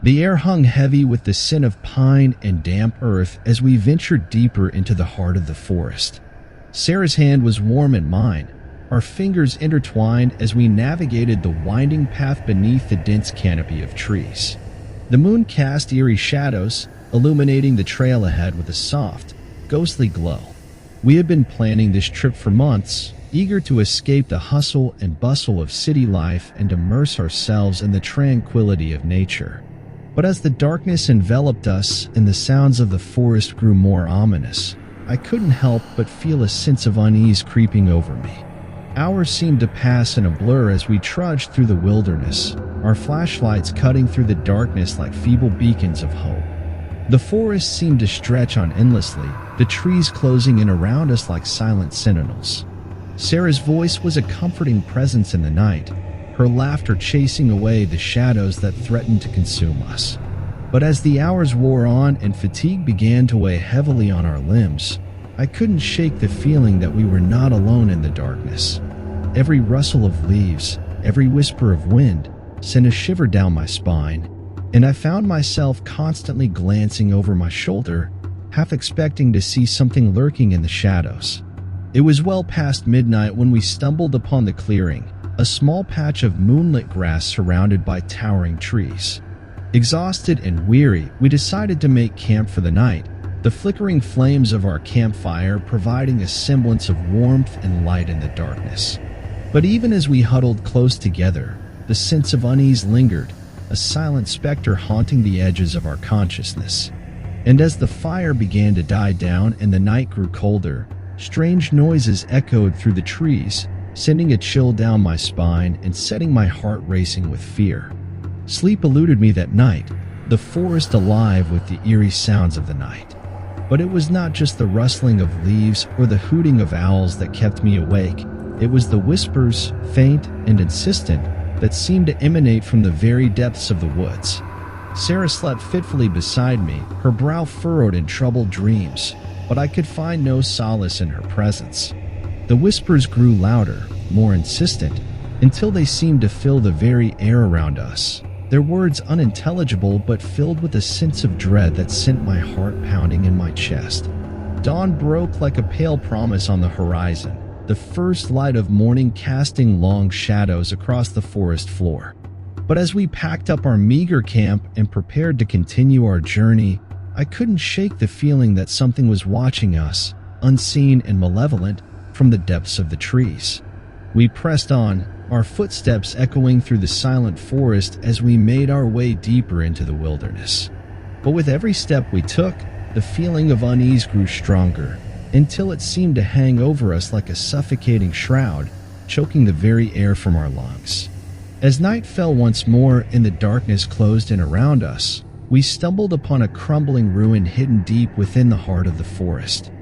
The air hung heavy with the scent of pine and damp earth as we ventured deeper into the heart of the forest. Sarah's hand was warm in mine, our fingers intertwined as we navigated the winding path beneath the dense canopy of trees. The moon cast eerie shadows, illuminating the trail ahead with a soft, ghostly glow. We had been planning this trip for months, eager to escape the hustle and bustle of city life and immerse ourselves in the tranquility of nature. But as the darkness enveloped us and the sounds of the forest grew more ominous, I couldn't help but feel a sense of unease creeping over me. Hours seemed to pass in a blur as we trudged through the wilderness, our flashlights cutting through the darkness like feeble beacons of hope. The forest seemed to stretch on endlessly, the trees closing in around us like silent sentinels. Sarah's voice was a comforting presence in the night, her laughter chasing away the shadows that threatened to consume us. But as the hours wore on and fatigue began to weigh heavily on our limbs, I couldn't shake the feeling that we were not alone in the darkness. Every rustle of leaves, every whisper of wind, sent a shiver down my spine, and I found myself constantly glancing over my shoulder, half expecting to see something lurking in the shadows. It was well past midnight when we stumbled upon the clearing, a small patch of moonlit grass surrounded by towering trees. Exhausted and weary, we decided to make camp for the night, the flickering flames of our campfire providing a semblance of warmth and light in the darkness. But even as we huddled close together, the sense of unease lingered, a silent specter haunting the edges of our consciousness. And as the fire began to die down and the night grew colder, strange noises echoed through the trees, sending a chill down my spine and setting my heart racing with fear. Sleep eluded me that night, the forest alive with the eerie sounds of the night. But it was not just the rustling of leaves or the hooting of owls that kept me awake. It was the whispers, faint and insistent, that seemed to emanate from the very depths of the woods. Sarah slept fitfully beside me, her brow furrowed in troubled dreams, but I could find no solace in her presence. The whispers grew louder, more insistent, until they seemed to fill the very air around us, their words unintelligible but filled with a sense of dread that sent my heart pounding in my chest. Dawn broke like a pale promise on the horizon, the first light of morning casting long shadows across the forest floor. But as we packed up our meager camp and prepared to continue our journey, I couldn't shake the feeling that something was watching us, unseen and malevolent, from the depths of the trees. We pressed on, our footsteps echoing through the silent forest as we made our way deeper into the wilderness. But with every step we took, the feeling of unease grew stronger, until it seemed to hang over us like a suffocating shroud, choking the very air from our lungs. As night fell once more and the darkness closed in around us, we stumbled upon a crumbling ruin hidden deep within the heart of the forest.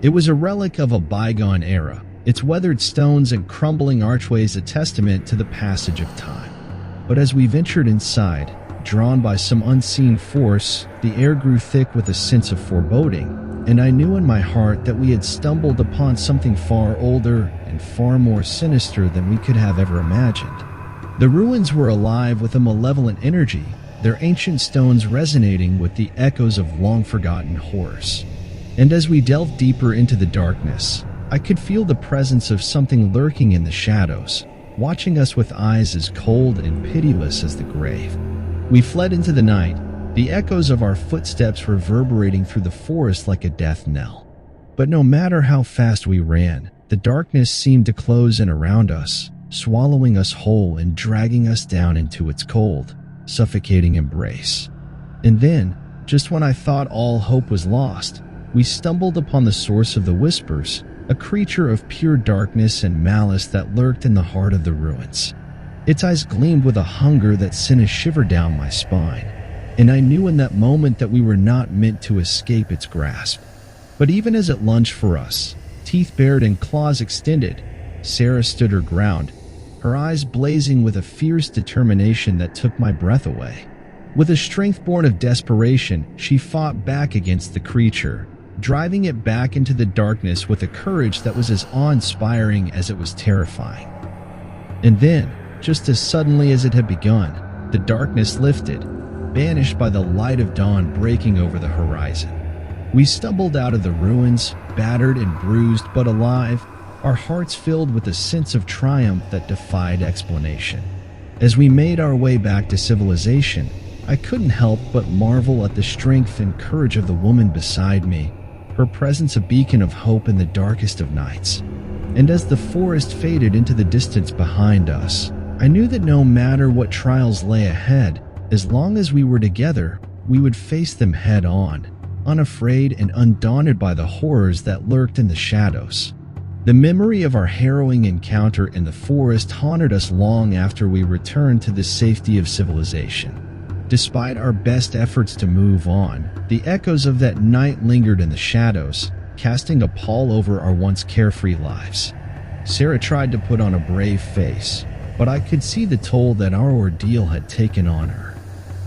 It was a relic of a bygone era, its weathered stones and crumbling archways a testament to the passage of time. But as we ventured inside, drawn by some unseen force, the air grew thick with a sense of foreboding, and I knew in my heart that we had stumbled upon something far older and far more sinister than we could have ever imagined. The ruins were alive with a malevolent energy, their ancient stones resonating with the echoes of long-forgotten horrors. And as we delved deeper into the darkness, I could feel the presence of something lurking in the shadows, watching us with eyes as cold and pitiless as the grave. We fled into the night, the echoes of our footsteps reverberating through the forest like a death knell. But no matter how fast we ran, the darkness seemed to close in around us, swallowing us whole and dragging us down into its cold, suffocating embrace. And then, just when I thought all hope was lost, we stumbled upon the source of the whispers, a creature of pure darkness and malice that lurked in the heart of the ruins. Its eyes gleamed with a hunger that sent a shiver down my spine, and I knew in that moment that we were not meant to escape its grasp. But even as it lunged for us, teeth bared and claws extended, Sarah stood her ground, her eyes blazing with a fierce determination that took my breath away. With a strength born of desperation, she fought back against the creature, driving it back into the darkness with a courage that was as awe-inspiring as it was terrifying. And then, just as suddenly as it had begun, the darkness lifted. banished by the light of dawn breaking over the horizon. We stumbled out of the ruins, battered and bruised but alive, our hearts filled with a sense of triumph that defied explanation. As we made our way back to civilization, I couldn't help but marvel at the strength and courage of the woman beside me, her presence a beacon of hope in the darkest of nights. And as the forest faded into the distance behind us, I knew that no matter what trials lay ahead, as long as we were together, we would face them head on, unafraid and undaunted by the horrors that lurked in the shadows. The memory of our harrowing encounter in the forest haunted us long after we returned to the safety of civilization. Despite our best efforts to move on, the echoes of that night lingered in the shadows, casting a pall over our once carefree lives. Sarah tried to put on a brave face, but I could see the toll that our ordeal had taken on her.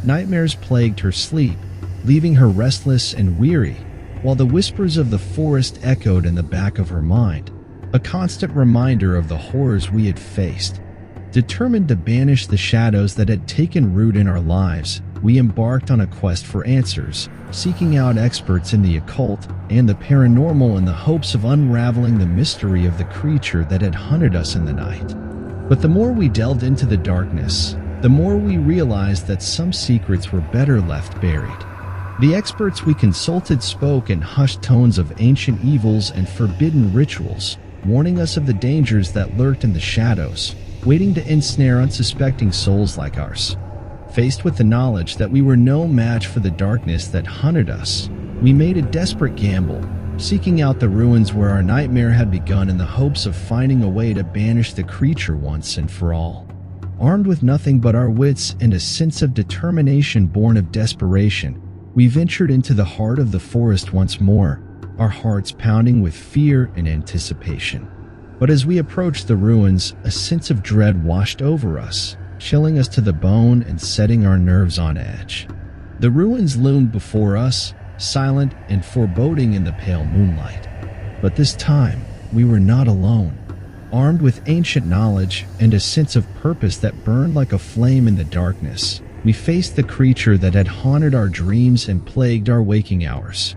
Nightmares plagued her sleep, leaving her restless and weary, while the whispers of the forest echoed in the back of her mind, a constant reminder of the horrors we had faced. Determined to banish the shadows that had taken root in our lives, we embarked on a quest for answers, seeking out experts in the occult and the paranormal in the hopes of unraveling the mystery of the creature that had hunted us in the night. But the more we delved into the darkness, the more we realized that some secrets were better left buried. The experts we consulted spoke in hushed tones of ancient evils and forbidden rituals, warning us of the dangers that lurked in the shadows, waiting to ensnare unsuspecting souls like ours. Faced with the knowledge that we were no match for the darkness that hunted us, we made a desperate gamble, seeking out the ruins where our nightmare had begun in the hopes of finding a way to banish the creature once and for all. Armed with nothing but our wits and a sense of determination born of desperation, we ventured into the heart of the forest once more, our hearts pounding with fear and anticipation. But as we approached the ruins, a sense of dread washed over us, chilling us to the bone and setting our nerves on edge. The ruins loomed before us, silent and foreboding in the pale moonlight. But this time, we were not alone. Armed with ancient knowledge and a sense of purpose that burned like a flame in the darkness, we faced the creature that had haunted our dreams and plagued our waking hours.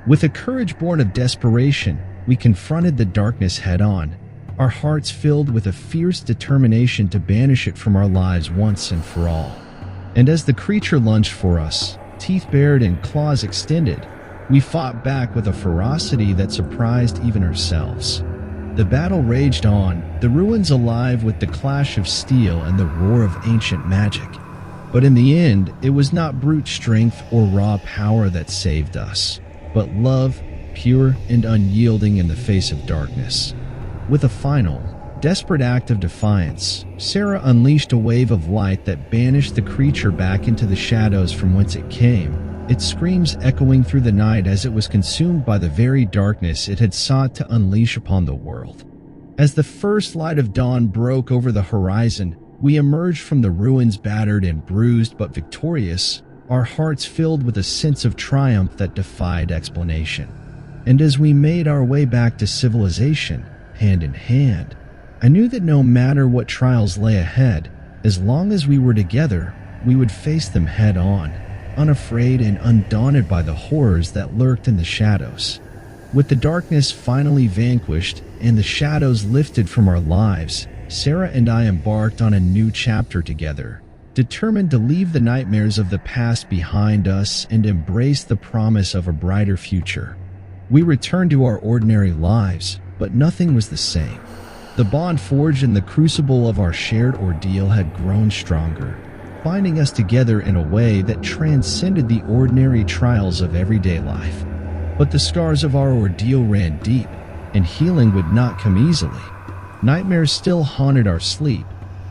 With a courage born of desperation, we confronted the darkness head-on, our hearts filled with a fierce determination to banish it from our lives once and for all. And as the creature lunged for us, teeth bared and claws extended, we fought back with a ferocity that surprised even ourselves. The battle raged on, the ruins alive with the clash of steel and the roar of ancient magic. But in the end, it was not brute strength or raw power that saved us, but love, pure and unyielding in the face of darkness. With a final, desperate act of defiance, Sarah unleashed a wave of light that banished the creature back into the shadows from whence it came, its screams echoing through the night as it was consumed by the very darkness it had sought to unleash upon the world. As the first light of dawn broke over the horizon, we emerged from the ruins battered and bruised but victorious, our hearts filled with a sense of triumph that defied explanation. And as we made our way back to civilization, hand in hand, I knew that no matter what trials lay ahead, as long as we were together, we would face them head on, unafraid and undaunted by the horrors that lurked in the shadows. With the darkness finally vanquished and the shadows lifted from our lives, Sarah and I embarked on a new chapter together, determined to leave the nightmares of the past behind us and embrace the promise of a brighter future. We returned to our ordinary lives, but nothing was the same. The bond forged in the crucible of our shared ordeal had grown stronger, binding us together in a way that transcended the ordinary trials of everyday life. But the scars of our ordeal ran deep, and healing would not come easily. Nightmares still haunted our sleep,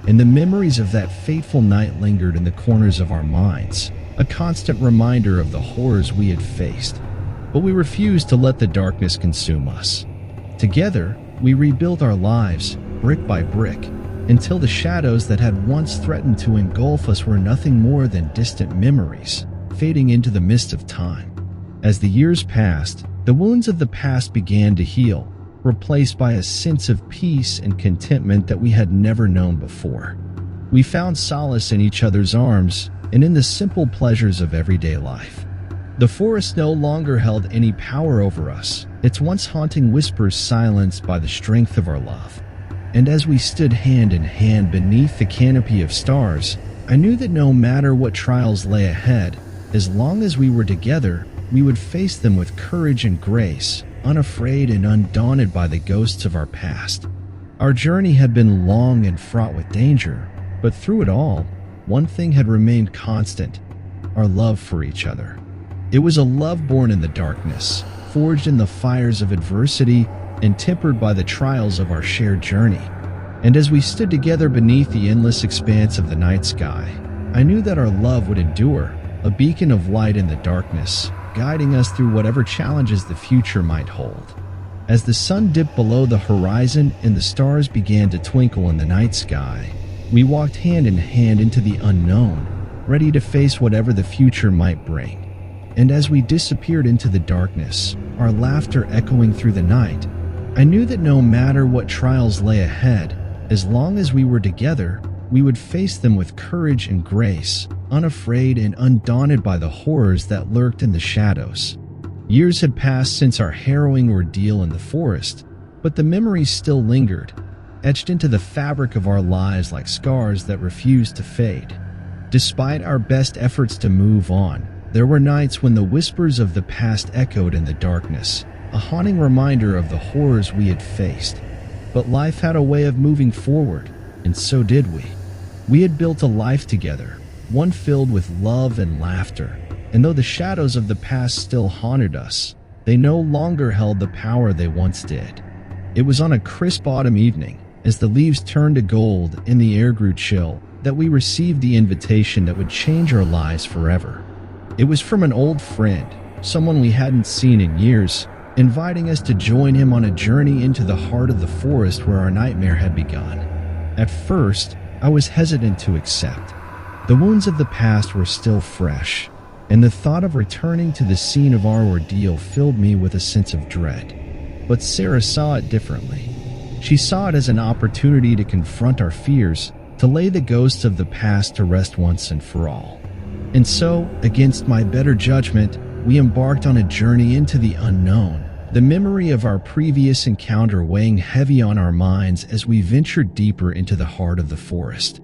and the memories of that fateful night lingered in the corners of our minds, a constant reminder of the horrors we had faced. But we refused to let the darkness consume us. Together, we rebuilt our lives, brick by brick, until the shadows that had once threatened to engulf us were nothing more than distant memories, fading into the mist of time. As the years passed, the wounds of the past began to heal, replaced by a sense of peace and contentment that we had never known before. We found solace in each other's arms, and in the simple pleasures of everyday life. The forest no longer held any power over us, its once haunting whispers silenced by the strength of our love. And as we stood hand in hand beneath the canopy of stars, I knew that no matter what trials lay ahead, as long as we were together, we would face them with courage and grace, unafraid and undaunted by the ghosts of our past. Our journey had been long and fraught with danger, but through it all, one thing had remained constant: our love for each other. It was a love born in the darkness, forged in the fires of adversity, and tempered by the trials of our shared journey. And as we stood together beneath the endless expanse of the night sky, I knew that our love would endure, a beacon of light in the darkness, guiding us through whatever challenges the future might hold. As the sun dipped below the horizon and the stars began to twinkle in the night sky, we walked hand in hand into the unknown, ready to face whatever the future might bring. And as we disappeared into the darkness, our laughter echoing through the night, I knew that no matter what trials lay ahead, as long as we were together, we would face them with courage and grace, unafraid and undaunted by the horrors that lurked in the shadows. Years had passed since our harrowing ordeal in the forest, but the memories still lingered, etched into the fabric of our lives like scars that refused to fade. Despite our best efforts to move on, there were nights when the whispers of the past echoed in the darkness, a haunting reminder of the horrors we had faced. But life had a way of moving forward, and so did we. We had built a life together, one filled with love and laughter, and though the shadows of the past still haunted us, they no longer held the power they once did. It was on a crisp autumn evening, as the leaves turned to gold and the air grew chill, that we received the invitation that would change our lives forever. It was from an old friend, someone we hadn't seen in years, inviting us to join him on a journey into the heart of the forest where our nightmare had begun. At first, I was hesitant to accept. The wounds of the past were still fresh, and the thought of returning to the scene of our ordeal filled me with a sense of dread. But Sarah saw it differently. She saw it as an opportunity to confront our fears, to lay the ghosts of the past to rest once and for all. And so, against my better judgment, we embarked on a journey into the unknown, the memory of our previous encounter weighing heavy on our minds as we ventured deeper into the heart of the forest.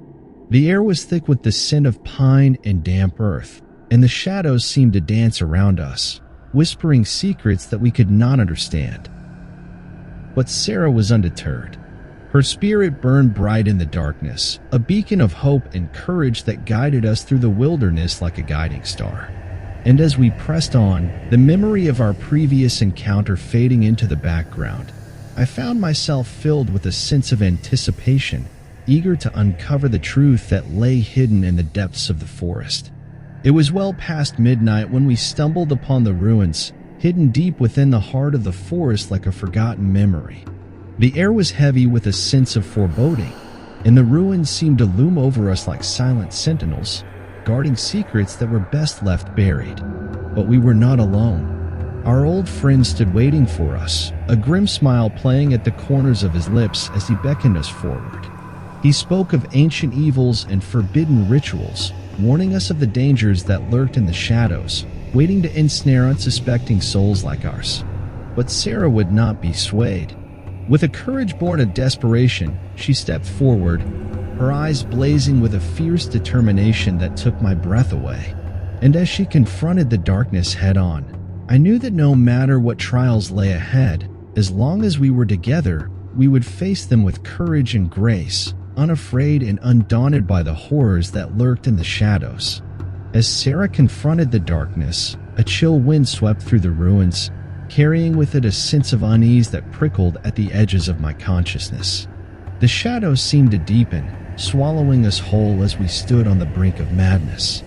The air was thick with the scent of pine and damp earth, and the shadows seemed to dance around us, whispering secrets that we could not understand. But Sarah was undeterred. Her spirit burned bright in the darkness, a beacon of hope and courage that guided us through the wilderness like a guiding star. And as we pressed on, the memory of our previous encounter fading into the background, I found myself filled with a sense of anticipation, eager to uncover the truth that lay hidden in the depths of the forest. It was well past midnight when we stumbled upon the ruins, hidden deep within the heart of the forest like a forgotten memory. The air was heavy with a sense of foreboding, and the ruins seemed to loom over us like silent sentinels, guarding secrets that were best left buried. But we were not alone. Our old friend stood waiting for us, a grim smile playing at the corners of his lips as he beckoned us forward. He spoke of ancient evils and forbidden rituals, warning us of the dangers that lurked in the shadows, waiting to ensnare unsuspecting souls like ours. But Sarah would not be swayed. With a courage born of desperation, she stepped forward, her eyes blazing with a fierce determination that took my breath away. And as she confronted the darkness head-on, I knew that no matter what trials lay ahead, as long as we were together, we would face them with courage and grace, unafraid and undaunted by the horrors that lurked in the shadows. As Sarah confronted the darkness, a chill wind swept through the ruins, carrying with it a sense of unease that prickled at the edges of my consciousness. The shadows seemed to deepen, swallowing us whole as we stood on the brink of madness.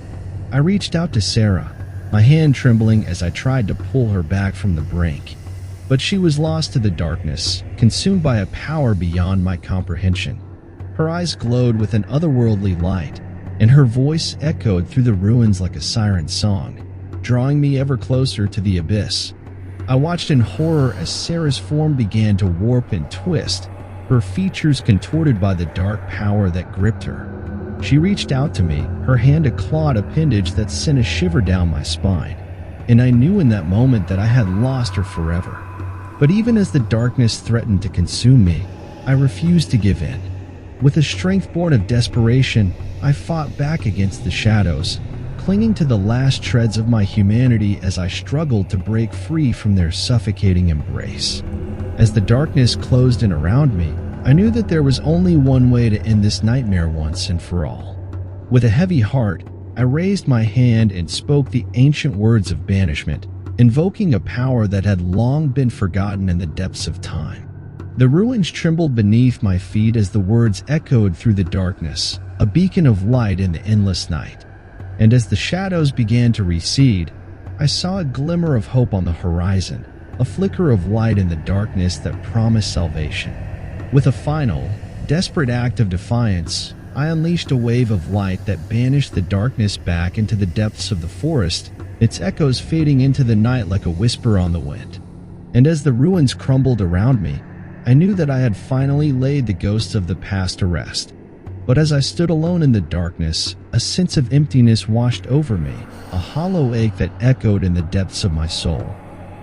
I reached out to Sarah, my hand trembling as I tried to pull her back from the brink. But she was lost to the darkness, consumed by a power beyond my comprehension. Her eyes glowed with an otherworldly light, and her voice echoed through the ruins like a siren song, drawing me ever closer to the abyss. I watched in horror as Sarah's form began to warp and twist, her features contorted by the dark power that gripped her. She reached out to me, her hand a clawed appendage that sent a shiver down my spine, and I knew in that moment that I had lost her forever. But even as the darkness threatened to consume me, I refused to give in. With a strength born of desperation, I fought back against the shadows, clinging to the last shreds of my humanity as I struggled to break free from their suffocating embrace. As the darkness closed in around me, I knew that there was only one way to end this nightmare once and for all. With a heavy heart, I raised my hand and spoke the ancient words of banishment, invoking a power that had long been forgotten in the depths of time. The ruins trembled beneath my feet as the words echoed through the darkness, a beacon of light in the endless night. And as the shadows began to recede, I saw a glimmer of hope on the horizon, a flicker of light in the darkness that promised salvation. With a final, desperate act of defiance, I unleashed a wave of light that banished the darkness back into the depths of the forest, its echoes fading into the night like a whisper on the wind. And as the ruins crumbled around me, I knew that I had finally laid the ghosts of the past to rest. But as I stood alone in the darkness, a sense of emptiness washed over me, a hollow ache that echoed in the depths of my soul.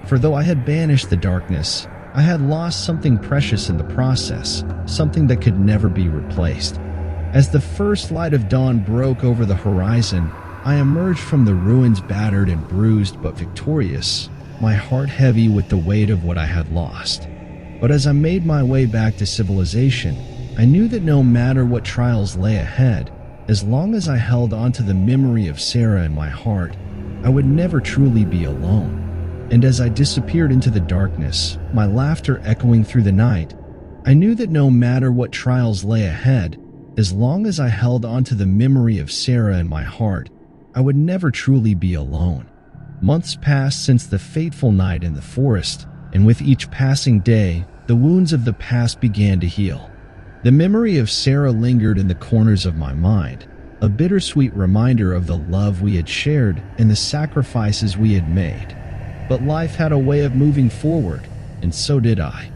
For though I had banished the darkness, I had lost something precious in the process, something that could never be replaced. As the first light of dawn broke over the horizon, I emerged from the ruins battered and bruised but victorious, my heart heavy with the weight of what I had lost. But as I made my way back to civilization, I knew that no matter what trials lay ahead, as long as I held onto the memory of Sarah in my heart, I would never truly be alone. And as I disappeared into the darkness, my laughter echoing through the night, I knew that no matter what trials lay ahead, as long as I held onto the memory of Sarah in my heart, I would never truly be alone. Months passed since the fateful night in the forest, and with each passing day, the wounds of the past began to heal. The memory of Sarah lingered in the corners of my mind, a bittersweet reminder of the love we had shared and the sacrifices we had made. But life had a way of moving forward, and so did I.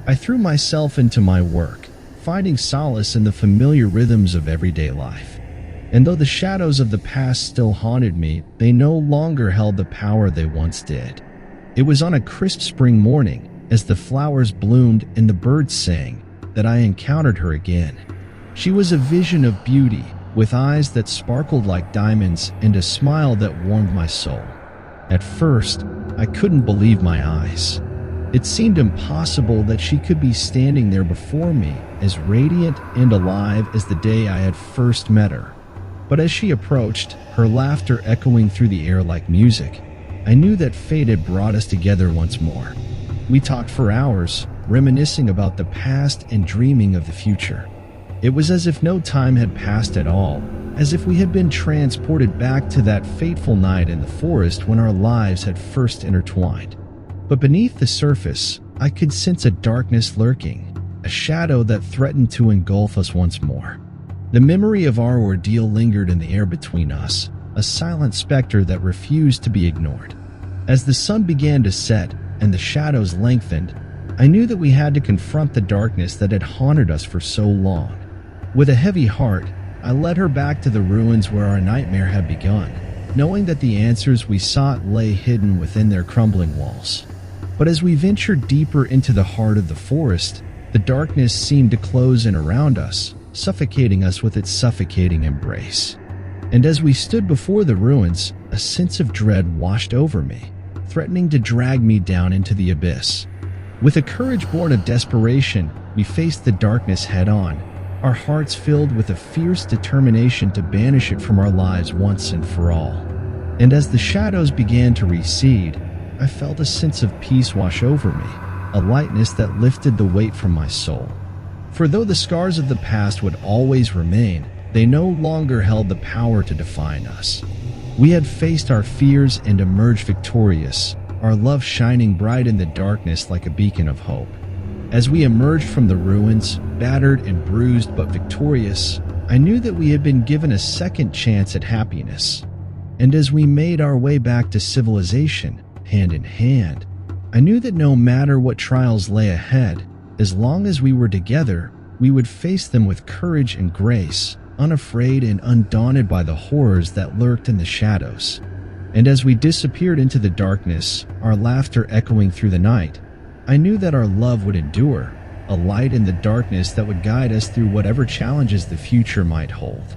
I threw myself into my work, finding solace in the familiar rhythms of everyday life. And though the shadows of the past still haunted me, they no longer held the power they once did. It was on a crisp spring morning, as the flowers bloomed and the birds sang, that I encountered her again. She was a vision of beauty, with eyes that sparkled like diamonds and a smile that warmed my soul. At first, I couldn't believe my eyes. It seemed impossible that she could be standing there before me, as radiant and alive as the day I had first met her. But as she approached, her laughter echoing through the air like music, I knew that fate had brought us together once more. We talked for hours, reminiscing about the past and dreaming of the future. It was as if no time had passed at all, as if we had been transported back to that fateful night in the forest when our lives had first intertwined. But beneath the surface, I could sense a darkness lurking, a shadow that threatened to engulf us once more. The memory of our ordeal lingered in the air between us, a silent specter that refused to be ignored. As the sun began to set and the shadows lengthened, I knew that we had to confront the darkness that had haunted us for so long. With a heavy heart, I led her back to the ruins where our nightmare had begun, knowing that the answers we sought lay hidden within their crumbling walls. But as we ventured deeper into the heart of the forest, the darkness seemed to close in around us, suffocating us with its suffocating embrace. And as we stood before the ruins, a sense of dread washed over me, threatening to drag me down into the abyss. With a courage born of desperation, we faced the darkness head-on, our hearts filled with a fierce determination to banish it from our lives once and for all. And as the shadows began to recede, I felt a sense of peace wash over me, a lightness that lifted the weight from my soul. For though the scars of the past would always remain, they no longer held the power to define us. We had faced our fears and emerged victorious, our love shining bright in the darkness like a beacon of hope. As we emerged from the ruins, battered and bruised but victorious, I knew that we had been given a second chance at happiness. And as we made our way back to civilization, hand in hand, I knew that no matter what trials lay ahead, as long as we were together, we would face them with courage and grace, unafraid and undaunted by the horrors that lurked in the shadows. And as we disappeared into the darkness, our laughter echoing through the night, I knew that our love would endure, a light in the darkness that would guide us through whatever challenges the future might hold.